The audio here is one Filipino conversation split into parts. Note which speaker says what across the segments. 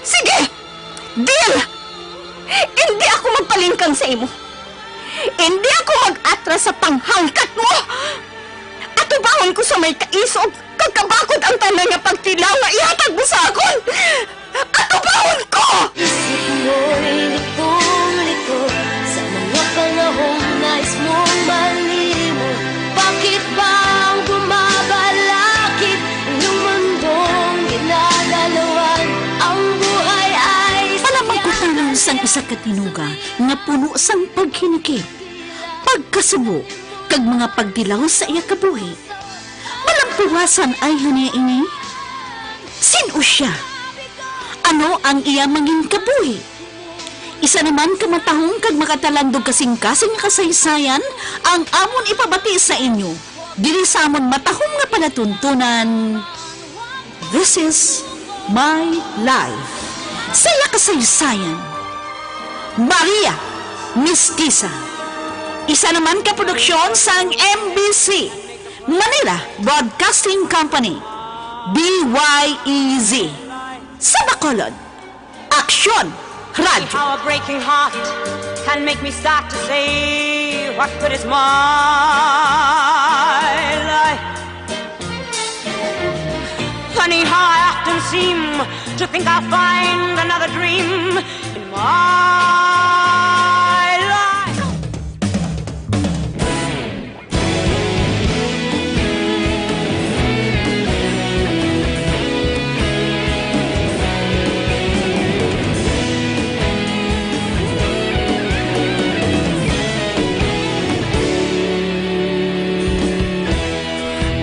Speaker 1: Sige! Deal! Hindi ako magpalingkang sa imo. Hindi ako mag-atras sa panghangkat mo. Atubahon ko sa may kaisog, kagkabakod ang tanan nga pagtilaw nga ihatag mo sa akon. Atubahon ko!
Speaker 2: Isip mo'y litong-lito sa mga panahong nais mong malimot. Bakit bang bumabalakid ang iyong mundong ginagalawan? Ang buhay ay
Speaker 3: Palamagkutangan sang isa katinuga nga puno sang paghinikip, pagkasubo, kag mga pagdilaw sa iya kabuhi. Malampuwasan ay haniya ini. Sino siya? Ano ang iya mangin kabuhi? Isa naman kamatahong kag makatalandog kasing-kasing nga kasaysayan ang amon ipabati sa inyo. Diri sa amon matahong nga palatuntunan. This is my life. Saya kasaysayan. Maria Mestiza. Isa naman ka produksyon sang MBC Manila Broadcasting Company, DYEZ. Sa Bacolod, Aksyon Radio.
Speaker 4: How a breaking heart can make me start to say, what good is my life? Funny how I often seem to think I'll find another dream in my life.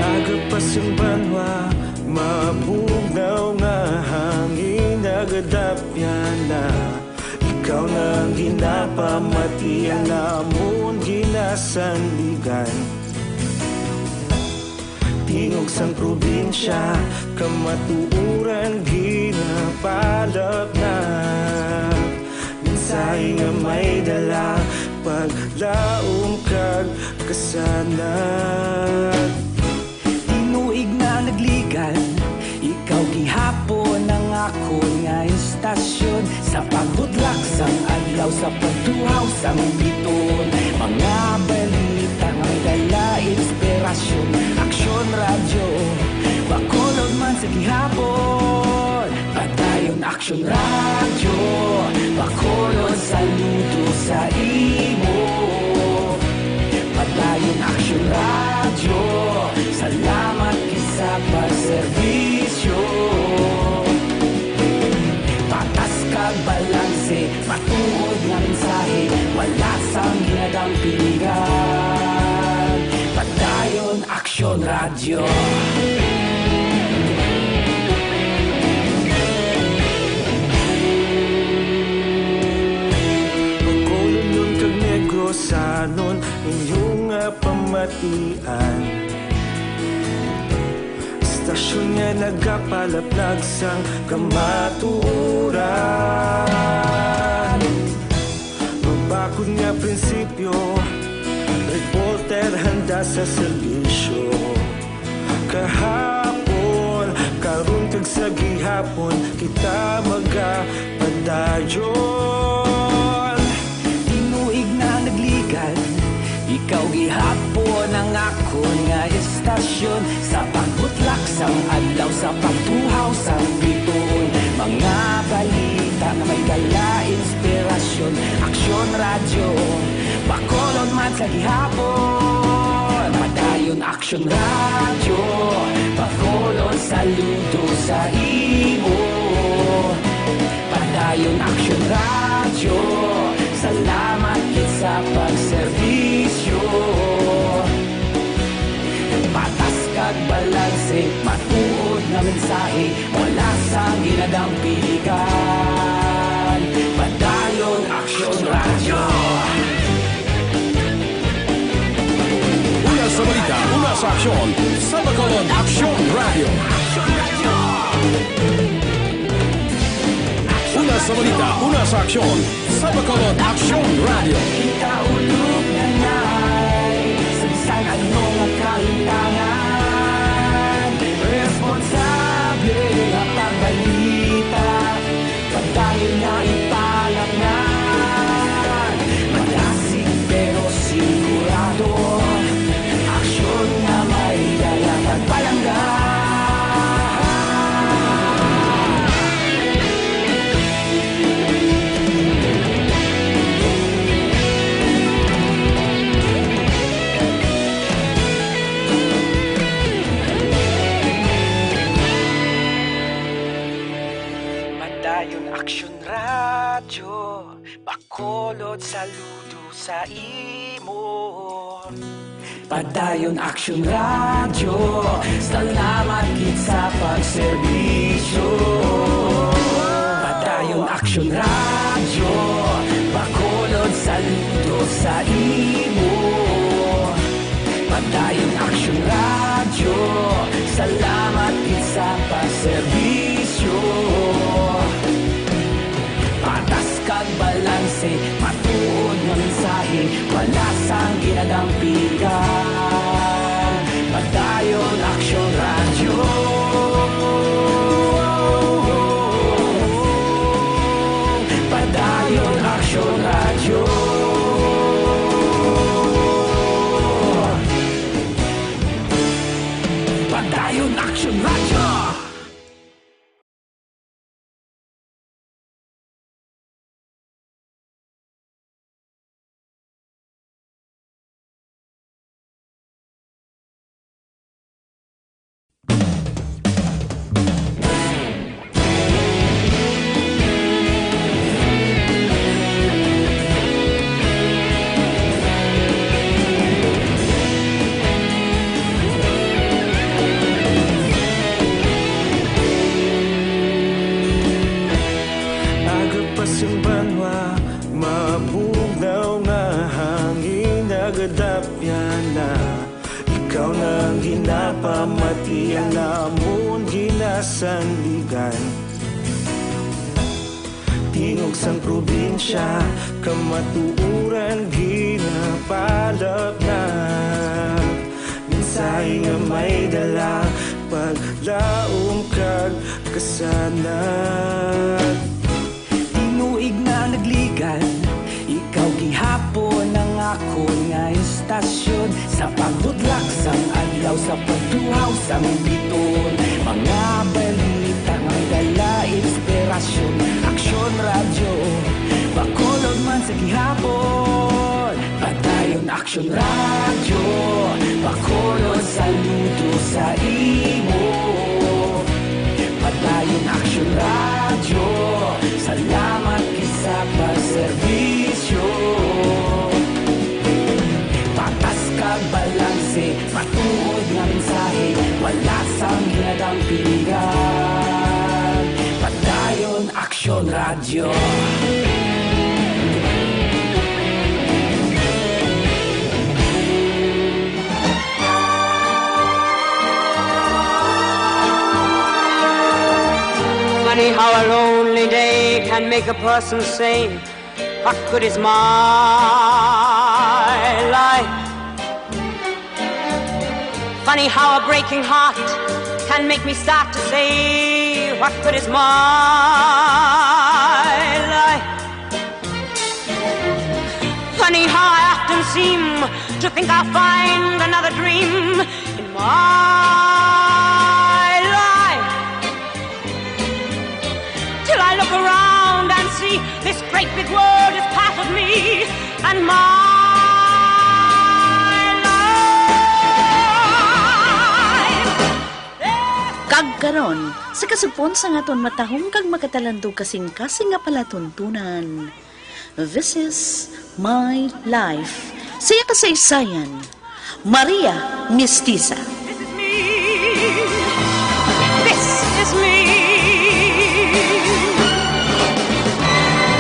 Speaker 5: Agapasang banwa, mapugaw nga hangin nagadapya na. Ikaw na ang ginapamati ang namon ginasandigan. Tingog sang probinsya, kamatuuran ginapalap na. Minsay nga may dala, paglaom kag kasanag.
Speaker 6: Tinuig na nagligan, ikaw gihapon ang ako nga istasyon. Sa pagbutlak sang adlaw, sa pagtuhaw sang biton. Mga balita nga may dala inspirasyon. Aksyon radyo, Bacolod man sa gihapon. Patayon Aksyon radyo, Bacolod saludo sa imo. Patayon Aksyon radyo, salamat kisa pagserbisyo. Patas kag balanse, matuod nga mensahe, wala sang ginadang piligan. Patayon Aksyon radyo.
Speaker 5: Bacolod nun kag Negrosanon, inyong nga pamatian. Istasyon nga nagapalaplag sang kamatuuran. Mabakod nga prinsipyo, reporter handa sa serbisyo. Kahapon, karon kag sa gihapon, kita magapadayon.
Speaker 6: Tinuig na nagligan, ikaw gihapon ang ako nga istasyon. Sa pagbutlak sang adlaw, sa pagtuhaw sang biton. Mga balita na may dala inspirasyon. Aksyon radyo, Bacolod man sa gihapon. Padayon Aksyon radyo, Bacolod saludo sa imo. Padayon Aksyon radyo, salamat kit sa pagserbisyo. Patas kag balanse, matuod na mensahe, wala sang ginadang piligan. Padayon Aksyon radyo.
Speaker 7: Una sa balita, una sa aksyon, sa Bacolod Aksyon Radio. Una sa balita, una sa aksyon, sa Bacolod Aksyon Radio.
Speaker 6: Ikaulog na na'y Sansan anong kahintangan. Responsable na pagbalita, Padayon aksyon radyo, bakolod saludo sa imo. Padayon aksyon radyo, salamat gid sa pagserbisyo. Padayon aksyon radyo, bakolod saludo sa imo. Padayon aksyon radyo, salamat gid sa pagserbisyo. Patas kag balanse, matuod nga mensahe, wala sang ginadampigan. Padayon aksyon radyo. Padayon aksyon radyo. Padayon aksyon radyo.
Speaker 5: Agapasumbanwa, mabugnaw nga hangin nagadapyan na. Ikaw nang ginapamati ang namon ginasandigan. Tingog sang probinsya, kamatuuran ginapalap na. Minsay nga may dala, paglaom kag kasanag.
Speaker 6: Tinuig na nagligan, ikaw gihapon ang ako nga istasyon. Sa pagbudlak sang adlaw, sa pagtuhaw sang biton. Mga balita nga dala inspirasyon. Aksyon radyo, bakolod man sa gihapon. Padayon aksyon radyo, bakolod saludo sa imo. Padayon aksyon radyo, salamat sa pagserbisyo. Patas kag balanse, matuod nga mensahe, wala sang ginadampigan. Padayon aksyon radyo.
Speaker 4: Funny how a lonely day can make a person sane. What good is my life? Funny how a breaking heart can make me start to say, what good is my life? Funny how I often seem to think I'll find another dream in my life. Till I look around and see this great big world is part of me and my life.
Speaker 3: Kagkaron, sa kasupon sa ngaton matahong kag makatalandog kasing-kasing nga palatuntunan. This is my life. Saya kasaysayan. Maria Mestiza.
Speaker 4: This is me. This is me.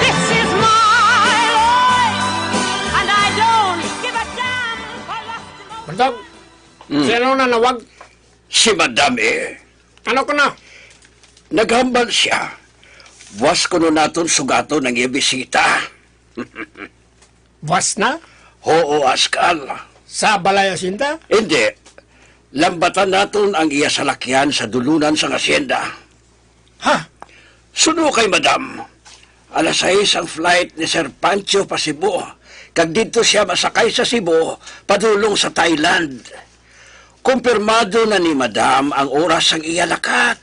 Speaker 4: This is my life. And I don't give a damn for lost emotions.
Speaker 7: Madam, sino na nawag?
Speaker 8: Si Madame,
Speaker 7: Ano ko na?
Speaker 8: naghambal siya. Buwas ko nun naton sugato ng ibisita.
Speaker 7: Was na?
Speaker 8: Oo, Askal.
Speaker 7: Sa Balaya Sinta?
Speaker 8: Hindi. Lambatan naton ang iya salakyan sa dulunan sa asyenda.
Speaker 7: Ha?
Speaker 8: Suno kay Madam. Alas 6 ang flight ni Sir Pancho pa Cebu. Kag dito siya masakay sa Cebu, padulong sa Thailand. Kumpirmado na ni Madam ang oras ang iya lakat.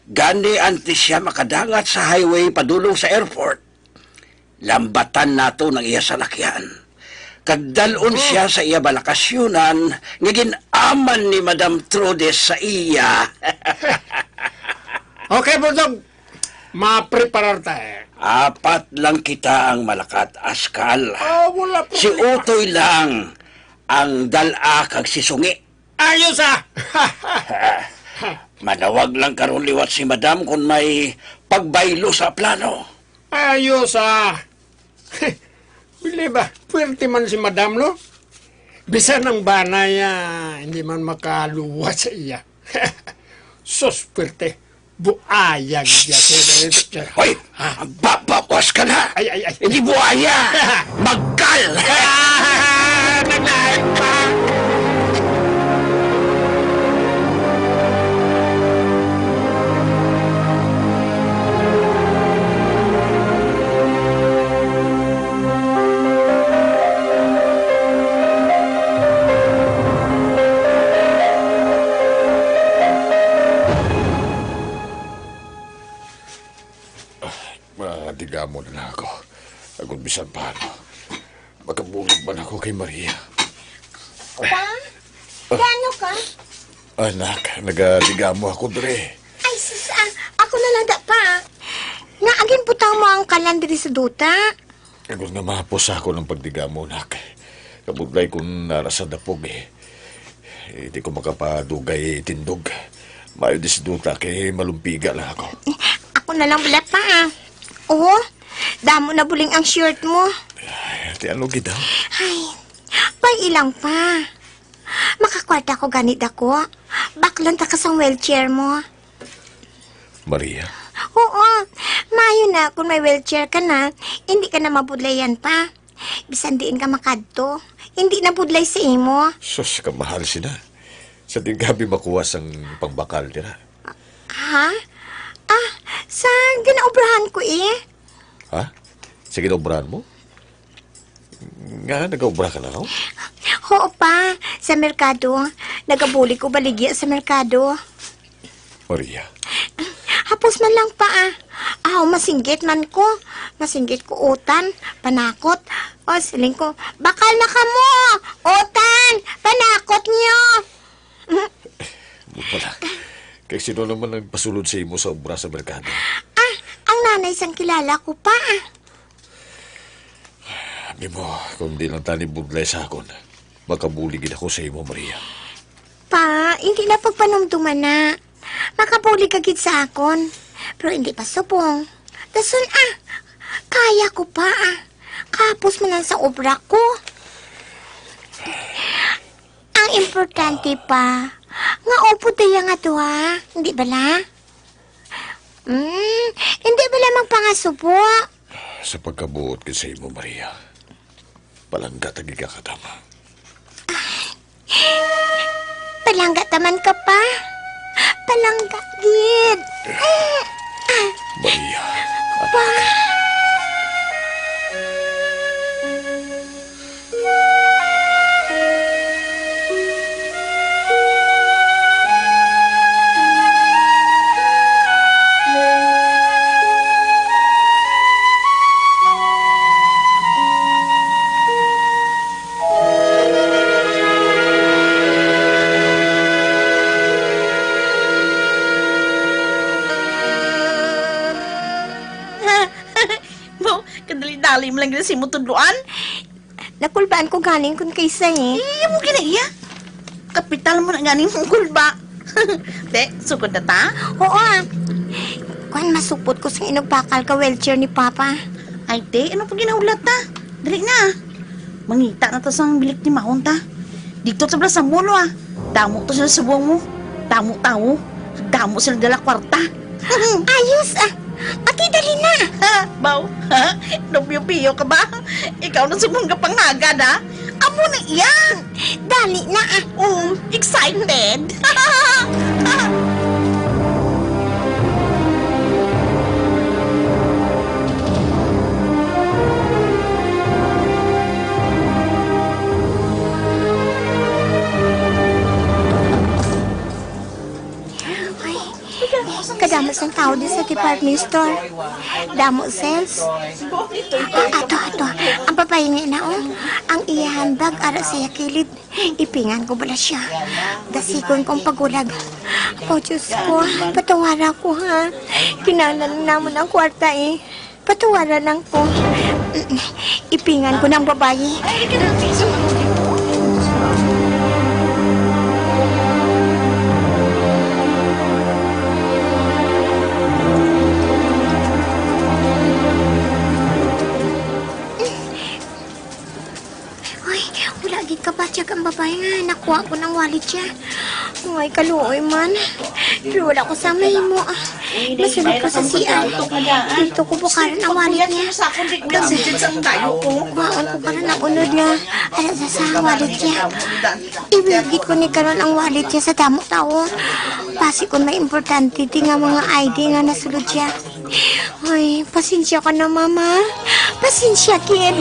Speaker 8: Gani antes siya makadangat sa highway padulong sa airport. Lambatan nato ng iya salakyan. Kagdalon siya sa iya balakasyunan, nga ginaman ni Madam Trudes sa iya.
Speaker 7: Okay, Bulldog. mapreparar tayo.
Speaker 8: Apat lang kita ang malakat, askal.
Speaker 7: Wala po.
Speaker 8: Si Utoy lang ang dala kag si Sungi.
Speaker 7: Ayos ah!
Speaker 8: Manawag lang karon liwat si Madam kung may pagbaylo sa plano.
Speaker 7: Ayos ah! Bili ba, puwerte man si Madam, no? Bisa ng banay, hindi man makaluwa sa iya. Sos, puwerte. Buayag niya.
Speaker 8: Hoy, babakwas ka na.
Speaker 7: Ay.
Speaker 8: Hindi buhaya. Magkal.
Speaker 7: Naglayan pa!
Speaker 9: Madigamo na lang ako. Agad bisan paano. Magkabulog man ako kay Maria.
Speaker 1: Pa? Gano ka?
Speaker 9: Anak, nagadigamo ako dre.
Speaker 1: Ay, sis, ako na lang da pa. Nga, agin putang mo ang kalan diri sa duta.
Speaker 9: Agad nga mahapos ako ng pagdigamo, nak. Kabudlay kung nara sa dapog eh. Hindi ko makapadugay tindog. Mayo di si Duta kay malumpiga lang ako.
Speaker 1: Ako na lang bala pa. Oo, damo na buling ang shirt mo.
Speaker 9: Ay, ati ano gida?
Speaker 1: Ay, pay ilang pa. Makakwarta ko ganit ako. Baklan ta ka sa wheelchair mo.
Speaker 9: Maria,
Speaker 1: Oo, mayo na kung may wheelchair ka na, hindi ka na mabudlayan pa. Bisan diin ka makadto, hindi na budlay sa imo.
Speaker 9: sus kamahal sila. Sa gabi makuwas ang pangbakal nila.
Speaker 1: Ha? Sa ginaubrahan ko eh.
Speaker 9: Ha? Sa ginobrahan mo? Nga, nag-obra ka na raw?
Speaker 1: Oo pa, sa merkado. Nagabuli ko baligya sa merkado.
Speaker 9: Maria,
Speaker 1: Hapos man lang pa masinggit man ko. Masinggit ko utan, panakot. O siling ko, bakal na ka mo! Utan! Panakot niyo!
Speaker 9: wala. Kaya sino naman ang pasulod sa imo sa obra sa merkado?
Speaker 1: Ang nanay sang kilala ko pa.
Speaker 9: Sabi mo, kung di lang tani budlay sa akon, makabuligid ako sa imo, Maria.
Speaker 1: Pa, hindi na pagpanumduman na. Makabulig agad sa akon. Pero hindi pa subong. Dasun kaya ko pa Kapos man lang sa obra ko. Ang importante pa, nga opo tayo nga to Hindi bala? Hindi bala magpangasubo.
Speaker 9: Sa pagkabuot ka sa imo, Maria, palangga tagig ka tama.
Speaker 1: Palangga taman ka pa. Palangga, gid.
Speaker 9: Maria,
Speaker 3: Bo, kadali-dali mo lang gina si mo tudloan.
Speaker 1: Nakulbaan ko galing kun kaysa eh.
Speaker 3: Iya mo ginaiya. Kapital mo na ganing mong kulba. Te, sugod na ta?
Speaker 1: Oo Kuan masupot ko sa inugbakal ka wheelchair ni Papa.
Speaker 3: Ay, te, ano pa ginaulat ta? Dali na. Mangita na ta sa bilik ni Mahon ta. Dito sa blas ang mulo Damo to sila sa buwang mo. Damo-tao. Damo sila dala kwarta.
Speaker 1: Ayos Ati, dali na.
Speaker 3: Baw, Nopyo-piyo ka ba? Ikaw na sumong kapangagad, Amo na iyan.
Speaker 1: Dali na
Speaker 3: Excited.
Speaker 1: Kadamos ang tao di sa department store. Damo sales. Ato. Ang papahingi na ang iya handbag ara sa yakilid. Ipingan ko bala siya. Dasikon kong pagulag. O Diyos ko, patawara ko ha. Kinahanglan naman ang kwarta eh. Patawara lang po. Ipingan ko ng babae. Uy, wala gid ka pa ang babae nga. Nakuha ko ng wallet siya. Uy, kaluoy man. Pero wala ko sa mo. Masunod ko sa CR. Dito ko bukaran ang wallet niya. Kuhaan ko karon ang unod niya. Ala sa wallet niya. Ibigit ko ni karon ang wallet niya sa damo tao. Pasi ko may importante di nga mga ID nga nasulod siya. Uy, pasensya ka na, mama. Pasensya, kid.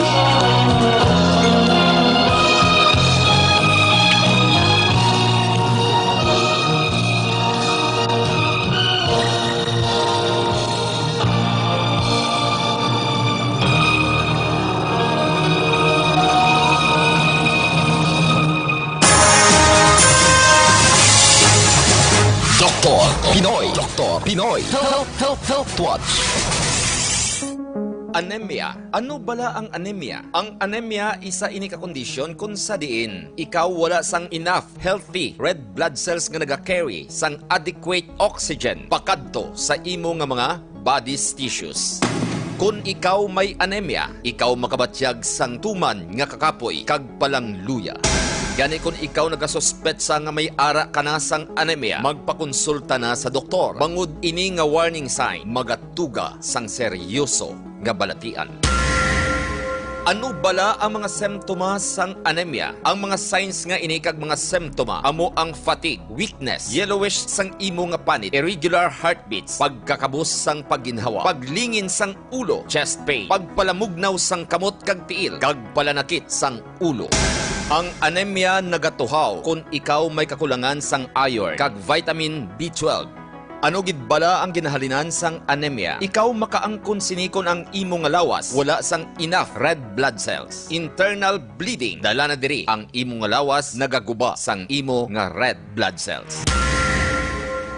Speaker 10: Doktor Pinoy. Health Watch.
Speaker 11: Anemia. Ano bala ang anemia? Ang anemia isa ini ka kondisyon kung sa diin ikaw wala sang enough healthy red blood cells nga naga-carry sang adequate oxygen pakadto sa imo nga mga body's tissues. Kung ikaw may anemia, ikaw makabatyag sang tuman nga kakapoy kag palang luya. Gani kung ikaw nagasuspetsa nga may ara ka na sang anemia, magpakonsulta na sa doktor. Bangod ini nga warning sign, magatuga sang seryoso nga balatian. Ano bala ang mga semptomas sang anemia? Ang mga signs nga ini kag mga semptoma amo ang fatigue, weakness, yellowish sang imo nga panit, irregular heartbeats, pagkakabus sang pagginhawa, paglingin sang ulo, chest pain, pagpalamugnaw sang kamot kag tiil, kag palanakit sang ulo. Ang anemia nagatuhaw kung ikaw may kakulangan sang iron kag vitamin B12. Ano gid bala ang ginahalinan sang anemia? Ikaw makaangkon sinikon ang imo nga lawas, wala sang enough red blood cells. Internal bleeding, dala na diri ang imo nga lawas nagaguba sang imo nga red blood cells.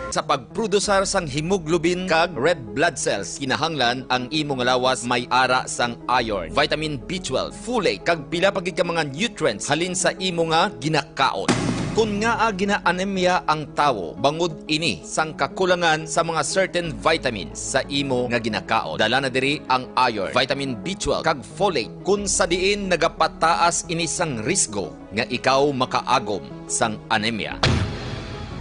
Speaker 11: Sa pagprodusar sang hemoglobin kag red blood cells, kinahanglan ang imo nga lawas may ara sang iron, vitamin B12, folate kag pila pagid ka mga nutrients halin sa imo nga ginakaon. Kung nga gina-anemia ang tawo, bangod ini sang kakulangan sa mga certain vitamins sa imo nga ginakaon. Dala na diri ang iron, vitamin B12 kag folate. Kung sa diin nagapataas ini sang risgo nga ikaw makaagom sang anemia.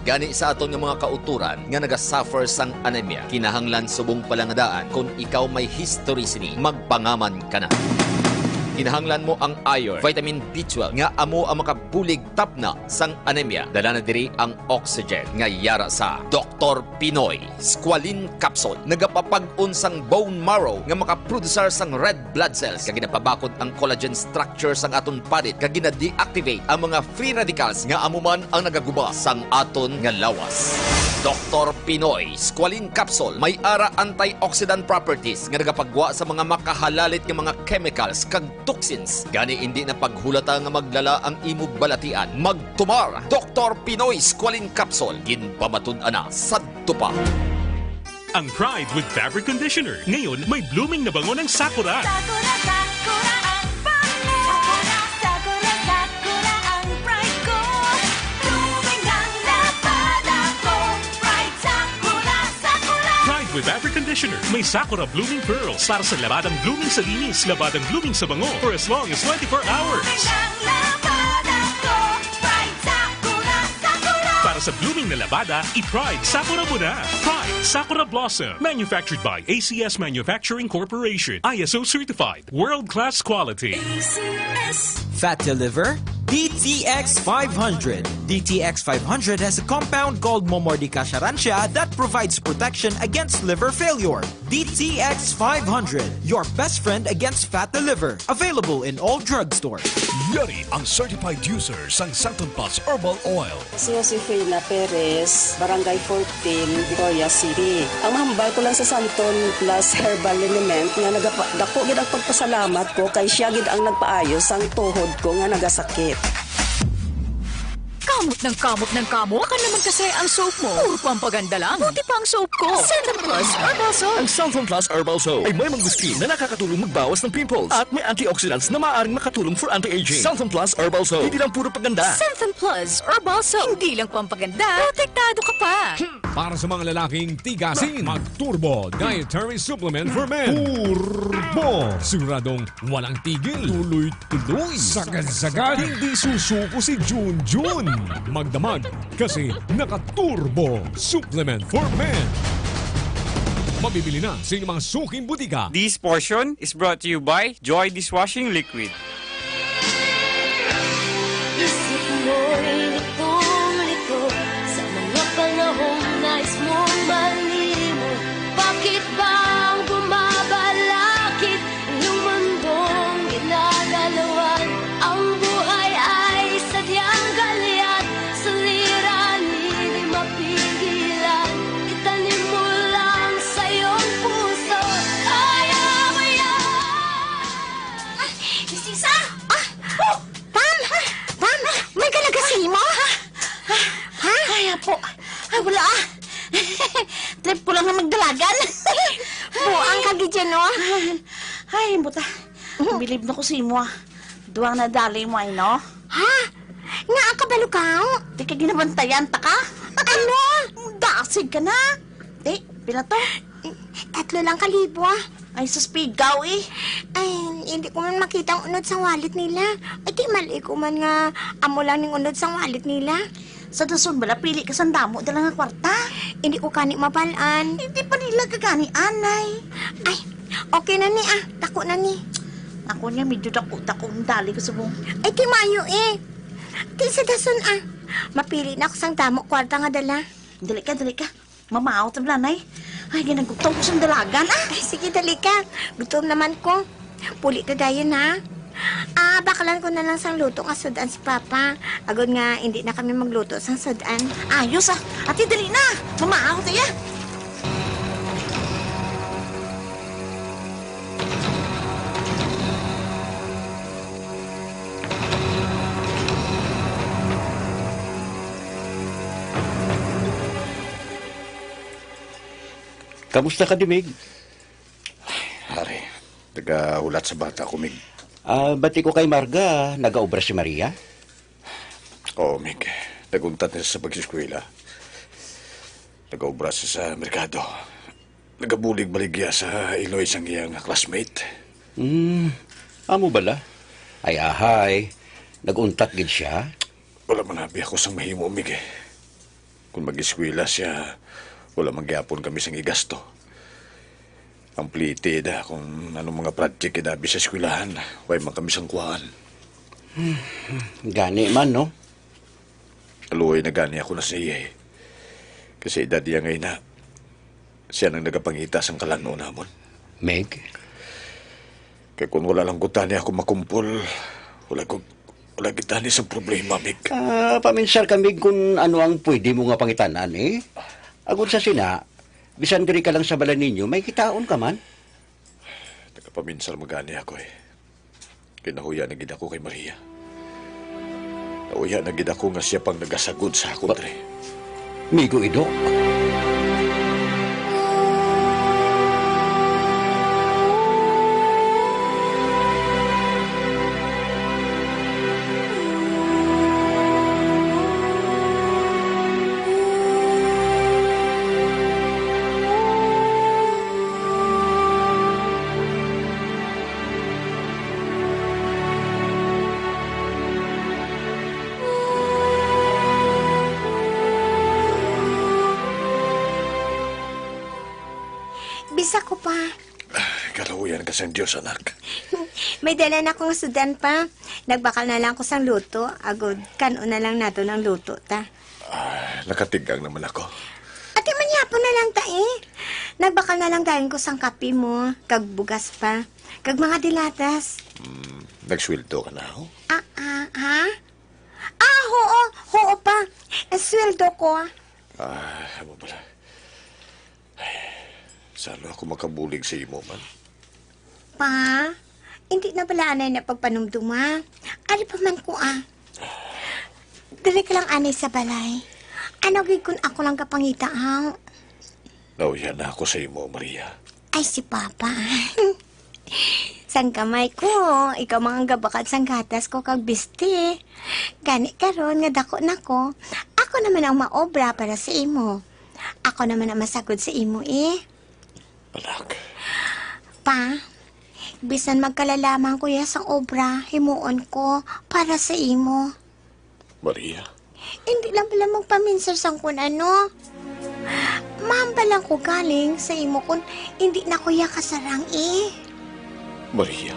Speaker 11: Gani sa aton nga mga kauturan nga nagasuffer sang anemia, kinahanglan subong palangadaan kung ikaw may history sini, magpangaman ka na. Kinahanglan mo ang iron, vitamin B12 nga amo ang makabulig tapna sang anemia. Dala na diri ang oxygen nga yara sa Dr. Pinoy Squalene Capsule. Nagapapag-on sang bone marrow nga makaprodusar sang red blood cells kag ginapabakod ang collagen structure sang aton panit kag gina-deactivate ang mga free radicals nga amuman ang nagaguba sang aton nga lawas. Dr. Pinoy Squalene Capsule may ara antioxidant properties nga nagapagwa sa mga makahalalit nga mga chemicals kag toxins. Gani hindi na paghulata nga maglala ang imong balatian. Magtumar Dr. Pinoy Squalene Capsule, ginpamatud-an na sadto pa.
Speaker 12: Ang Pride with Fabric Conditioner. Ngayon, may blooming na bango ng Sakura.
Speaker 2: Sakura, Sakura ang bango. Sakura, Sakura ang pride ko. Blooming ang labada ko. Pride, Sakura, Sakura.
Speaker 12: Pride with Fabric Conditioner. May Sakura Blooming Pearls para sa labadang blooming sa linis, labadang blooming sa bango for as long as 24 hours.
Speaker 2: Blooming ang labada ko. Pride, Sakura, Sakura.
Speaker 12: Para sa blooming na labada, i-Pride Sakura mo na. Pride Sakura Blossom. Manufactured by ACS Manufacturing Corporation. ISO certified. World-class quality.
Speaker 10: Fatty liver? Beat
Speaker 13: DTX 500. DTX 500 has a compound called Momordica Charancia that provides protection against liver failure. DTX 500, your best friend against fatty liver. Available in all drugstores.
Speaker 14: Yari ang certified user sang Santon Plus Herbal Oil.
Speaker 15: Si Josefina Perez, Barangay 14, Victoria City. Ang mahambal ko lang sa Santon Plus Herbal Liniment nga dako gid ang pagpasalamat ko kay siya gid ang nagpaayos ang tuhod ko nga nagasakit.
Speaker 16: Kamot ng kamot. Baka naman kasi ang soap mo. Puro pampaganda lang. Buti pa ang soap ko. Santon Plus Herbal Soap.
Speaker 14: Ang Santon Plus Herbal Soap ay may mangustin na nakakatulong magbawas ng pimples at may antioxidants na maaaring makatulong for anti-aging. Santon Plus Herbal Soap. Hindi lang puro paganda.
Speaker 16: Santon Plus Herbal Soap. Hindi lang pampaganda. Protektado ka pa.
Speaker 17: Para sa mga lalaking tigasin, mag-Turbo Dietary Supplement for Men. Turbo! Siguradong walang tigil. Tuloy-tuloy. Sagad-sagad. Hindi susuko si Junjun. Magdamag kasi naka-Turbo Supplement for Men. Mabibili na sa inyong mga suking butika.
Speaker 18: This portion is brought to you by Joy Dishwashing Liquid.
Speaker 2: Isip mo'y litong-lito sa mga panahong nais mong malimot. Bakit bang bumabalakid iyong mundong ginagalawan? Ang buhay ay sadyang galyat, suliranin di mapigilan. Itanim mo lang sa iyong puso, kaya mo yan!
Speaker 1: Sisa! Pam! Pam! May kalagasi mo? Ha? Kaya po. Ay, wala. Trip ko lang na magdalagan. Buang ka dyan, no?
Speaker 3: Ay, buta. Bilib na ko si mo. Duwang nadali mo ay, no?
Speaker 1: Ha? Nga ka balukaw?
Speaker 3: Di ka ginabantayan, ta ka?
Speaker 1: Ano?
Speaker 3: Dasig ka na. Di, pila to?
Speaker 1: 3 lang kalibo, ah.
Speaker 3: Ay, suspigaw, eh.
Speaker 1: Ay, hindi ko man makita ang unod sa wallet nila. Ay, di mali ko man nga amo lang ng unod sa wallet nila.
Speaker 3: Sa dasun bala, pili ka sa damo, dala nga kwarta.
Speaker 1: Hindi ko kani mabalaan.
Speaker 3: Hindi pa nila kagani, anay.
Speaker 1: Ay, okay na ni, ah. Tako na ni.
Speaker 3: Ako niya, medyo dako dali ko sa buong.
Speaker 1: Ay, di mayo, eh. Di sa dasun, ah. Mapili na ako sang damo, kwarta nga dala.
Speaker 3: Dali ka. Mamaaw tam lanay. Ay, ginagutom ko sa dalagan, ah.
Speaker 1: Ay, sige, dali ka. Gutom naman ko. Puli ka dayon, ha? Bakalan ko na lang sang luto nga sudan si Papa. Agad nga, hindi na kami magluto sang sudan.
Speaker 3: Ayos, ah. Ati, dali na. Mamaaw tayo.
Speaker 8: Kamusta ka, Dimig?
Speaker 9: Hari, taga-ulat sa bata ko, Mig.
Speaker 8: Bati ko kay Marga, nag-aobra si Maria?
Speaker 9: Oo, Mig. Naguntat na siya sa pagsiskwela. Nag-aobra siya sa merkado. Nagabulig baligya sa Iloy sang iyang classmate.
Speaker 8: Amo bala? Ay ahay, naguntat gid siya?
Speaker 9: Wala manabi ako sang mahimo, Mig. Kung mag-iskwela siya, wala magyapon kami sang igasto. Ang plite da kung anong mga project idabi sa eskwelahan, way man kami sang kuhaan.
Speaker 8: Gani man, no?
Speaker 9: Aluoy na gani ako na sa iya eh. Kasi edad niya ngayon na siya nang nagapangita sang kalano namon.
Speaker 8: Meg?
Speaker 9: Kaya kung wala lang gutani ako makumpol, wala kita ni sa problema, Meg.
Speaker 8: Paminsar kami kung ano ang pwede mo nga pangitanan, eh. Agud sa sina, bisan diri ka lang sa balan ninyo, may kitaon ka man.
Speaker 9: Nagapaminsal magani ako eh. Kinahuya na gid ako kay Maria. Nauya na gid ako nga siya pang nagasagod sa akong tre.
Speaker 8: Migo idok.
Speaker 1: Bisa ko pa.
Speaker 9: kaluyan ka sa Diyos, anak.
Speaker 1: May dala na akong sudan pa. Nagbakal na lang ko sang luto. Agod, kanon na lang nato ng luto ta.
Speaker 9: Nakatigang naman ako.
Speaker 1: Ate, manyapon na lang ta eh. Nagbakal na lang dahil ko sang kape mo. Kag bugas pa. Kag mga dilatas.
Speaker 9: Nagsweldo ka na ako?
Speaker 1: Ha? Oo pa. Sweldo ko.
Speaker 9: Ano pala? Sana ako makabulig sa imo man.
Speaker 1: Pa, hindi na pala anay na pagpanumduma. Ari pa man ko Dili ka lang anay sa balay. Ano gikon ako lang kapangita
Speaker 9: Nauyan na ako sa imo, Maria.
Speaker 1: Ay, si Papa. Sang kamay ko, ikaw mga gabakad sang gatas ko kag bisti. Gani karon nga dako nako. Ako naman ang maobra para sa imo. Ako naman ang masagod sa imo
Speaker 9: Anak.
Speaker 1: Pa, bisan magkalalaman ko sang obra, himuon ko para sa imo.
Speaker 9: Maria.
Speaker 1: Hindi lang pala magpaminsar sang kun ano. Mamba lang ko galing sa imo kun hindi na kuya kasarang
Speaker 9: Maria.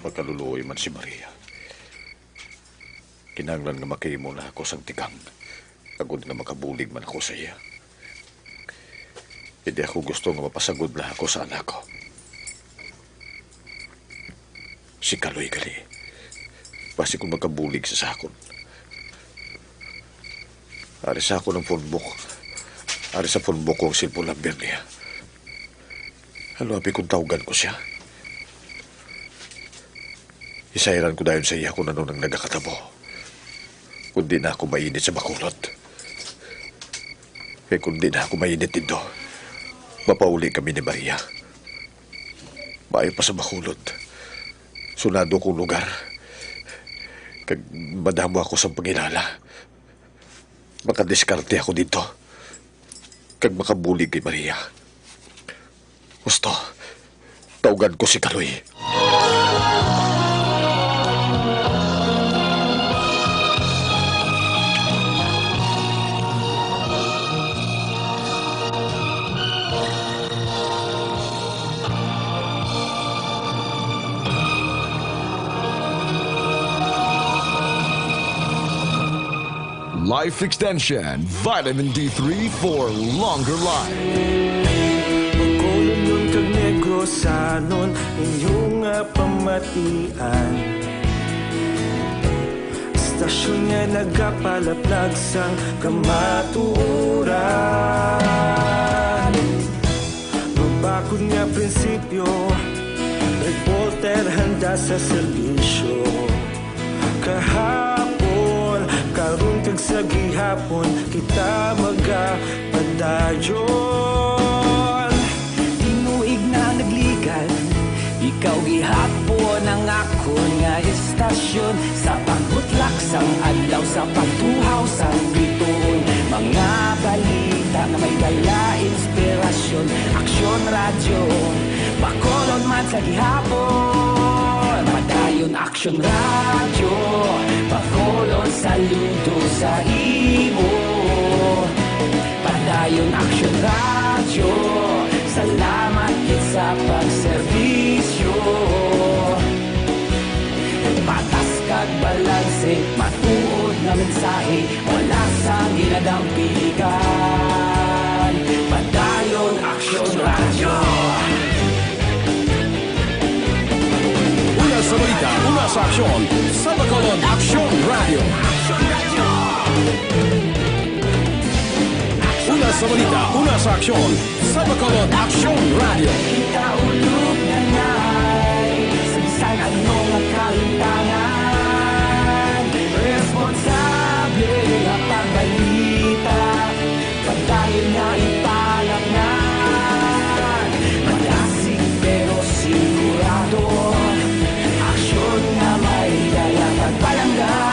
Speaker 9: Pagkaluluoy man si Maria. Kinanglan nga makahimo na ako sang tikang. Agod nga makabulig man ako sa iya. Hindi ako gusto nga mapasagod na ako sa anak ko. Si Kaloy gali. Basi kung makabulig sa sakon. Ari sa ako ng phone book. Ari sa phone book ko ang cellphone number niya. Halo, api kung tawagan ko siya. Isairan ko dahil sa iya kung ano nang nagakatabo. Kundi na ako mainit sa bakulot. Kundi na ako mainit dito. Mapauli kami ni Maria. Maayo pa sa bakulot. Sunado kong lugar. Kag madamo ako sa pangilala. Makadiskarte ako dito. Kag makabulig kay Maria. Gusto, taugan ko si Kaloy.
Speaker 17: Life Extension, Vitamin D3 for longer life.
Speaker 5: Magkulong nun kag negosanon inyong pamatian. Stasyon nga nagapalaplag sang kamatuuran. Magbakod nga prinsipyo, reporter handa sa serbisyo. Karong kag sa gihapon kita magapadayon.
Speaker 6: Tinuig na nagligan, ikaw gihapon ang akon nga estasyon. Sa pagbutlak sang adlaw, sa pagtuhaw sang bituon. Mga balita na may dala inspirasyon. Aksyon radyo, bakolon man sa gihapon. Padayon aksyon radyo, bakolon saludo sa imo. Padayon aksyon radyo, salamat kit sa pagserbisyo. Patas kag balanse, matuod na mensahe, wala sang ginadang pilikan. Padayon aksyon radyo.
Speaker 17: Una sa balita, una sa aksyon, sa Bacolod Aksyon Radio. Una sa balita, una sa aksyon, sa Bacolod Aksyon Radio.
Speaker 6: Ikaulog na na'y sa bisan anong nakalintangan. Responsable na pagbalita, pagdayon na ipalangnan. Malasig pero sigurado, aksyon na may dalang pagpalanggan.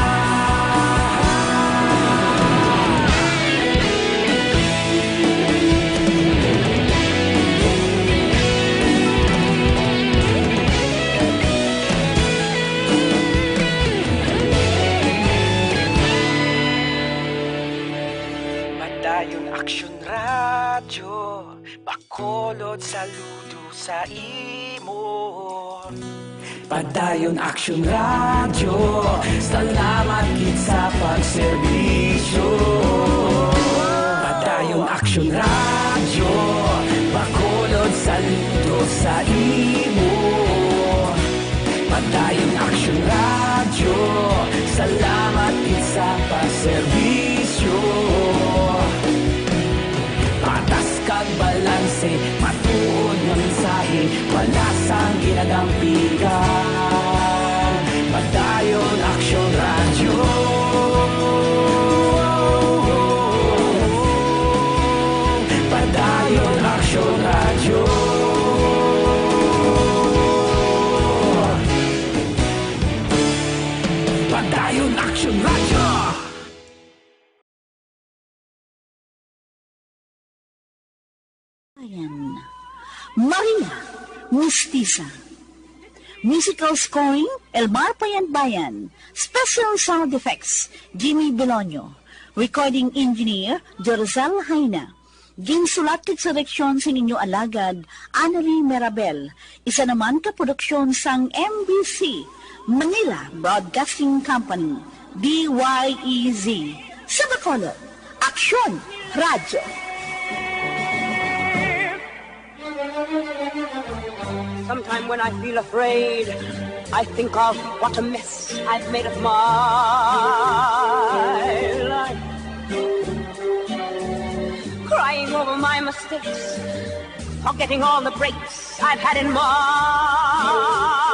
Speaker 6: Padayon Action Radio, bakolod saludo sa imo. Padayon Action Radio, salamat gid sa pagserbisyo. Padayon Action Radio, bakolod saludo sa imo. Padayon Action Radio, salamat gid sa pagserbisyo. Patas kag balanse, matuod nga mensahe, wala sang ginagampikan. Padayon Action Radio. Padayon Action Radio. Padayon Action Radio.
Speaker 3: Maria Mestiza. Musical scoring, Elmar Payan-Bayan. Special sound effects, Jimmy Belonio. Recording engineer, Jorzal Haina. Ginsulat kit sa direksyon sa ninyo alagad, Annalie Merabel. Isa naman ka produksyon sang MBC, Manila Broadcasting Company, DYEZ. Sa Bacolod, Aksyon Radio.
Speaker 4: Sometime when I feel afraid, I think of what a mess I've made of my life. Crying over my mistakes, forgetting all the breaks I've had in my